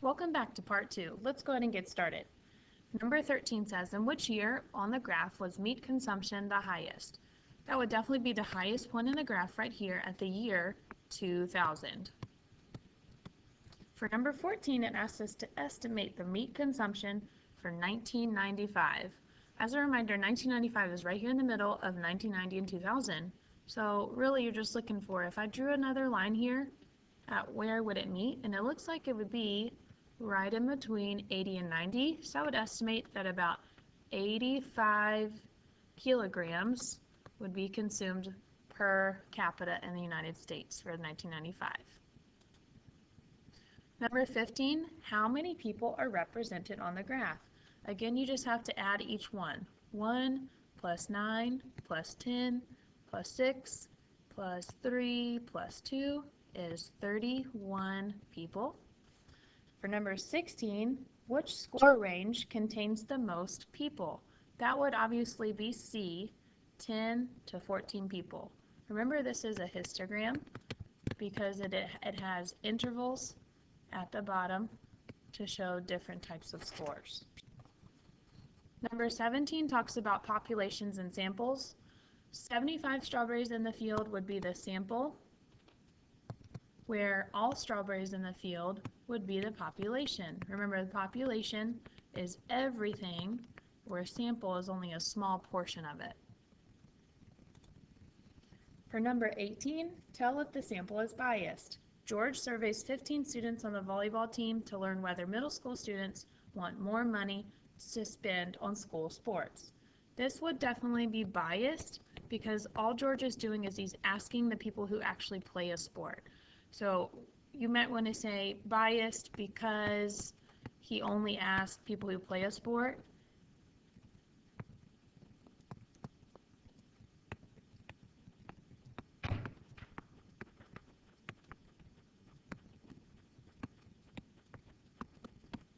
Welcome back to part 2. Let's go ahead and get started. Number 13 says, in which year on the graph was meat consumption the highest? That would definitely be the highest point in the graph right here at the year 2000. For number 14, it asks us to estimate the meat consumption for 1995. As a reminder, 1995 is right here in the middle of 1990 and 2000. So really you're just looking for, if I drew another line here, at where would it meet? And it looks like it would be right in between 80 and 90. So I would estimate that about 85 kilograms would be consumed per capita in the United States for 1995. Number 15, how many people are represented on the graph? Again, you just have to add each one. 1 plus 9 plus 10 plus 6 plus 3 plus 2 is 31 people. For number 16, which score range contains the most people? That would obviously be C, 10 to 14 people. Remember, this is a histogram because it has intervals at the bottom to show different types of scores. Number 17 talks about populations and samples. 75 strawberries in the field would be the sample, where all strawberries in the field would be the population. Remember, the population is everything, where sample is only a small portion of it. For number 18, tell if the sample is biased. George surveys 15 students on the volleyball team to learn whether middle school students want more money to spend on school sports. This would definitely be biased because all George is doing is he's asking the people who actually play a sport. So you might want to say biased because he only asked people who play a sport.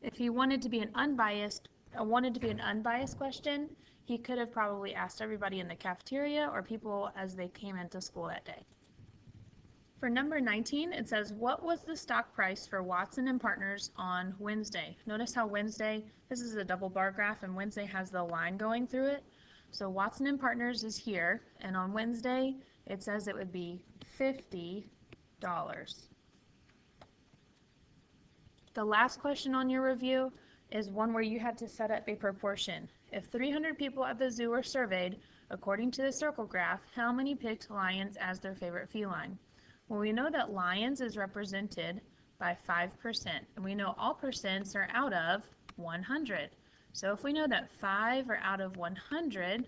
If he wanted to be an unbiased question, he could have probably asked everybody in the cafeteria or people as they came into school that day. For number 19, it says, what was the stock price for Watson & Partners on Wednesday? Notice how Wednesday, this is a double bar graph, and Wednesday has the line going through it. So Watson & Partners is here, and on Wednesday, it says it would be $50. The last question on your review is one where you had to set up a proportion. If 300 people at the zoo were surveyed, according to the circle graph, how many picked lions as their favorite feline? Well, we know that lions is represented by 5%, and we know all percents are out of 100. So if we know that 5 are out of 100,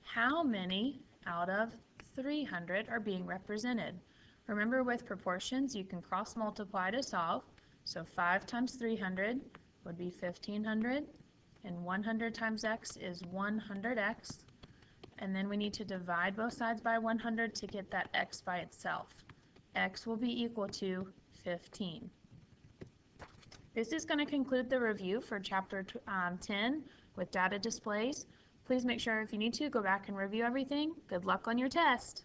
how many out of 300 are being represented? Remember, with proportions, you can cross multiply to solve. So 5 times 300 would be 1500, and 100 times x is 100x. And then we need to divide both sides by 100 to get that x by itself. X will be equal to 15. This is going to conclude the review for chapter 10 with data displays. Please make sure if you need to go back and review everything. Good luck on your test.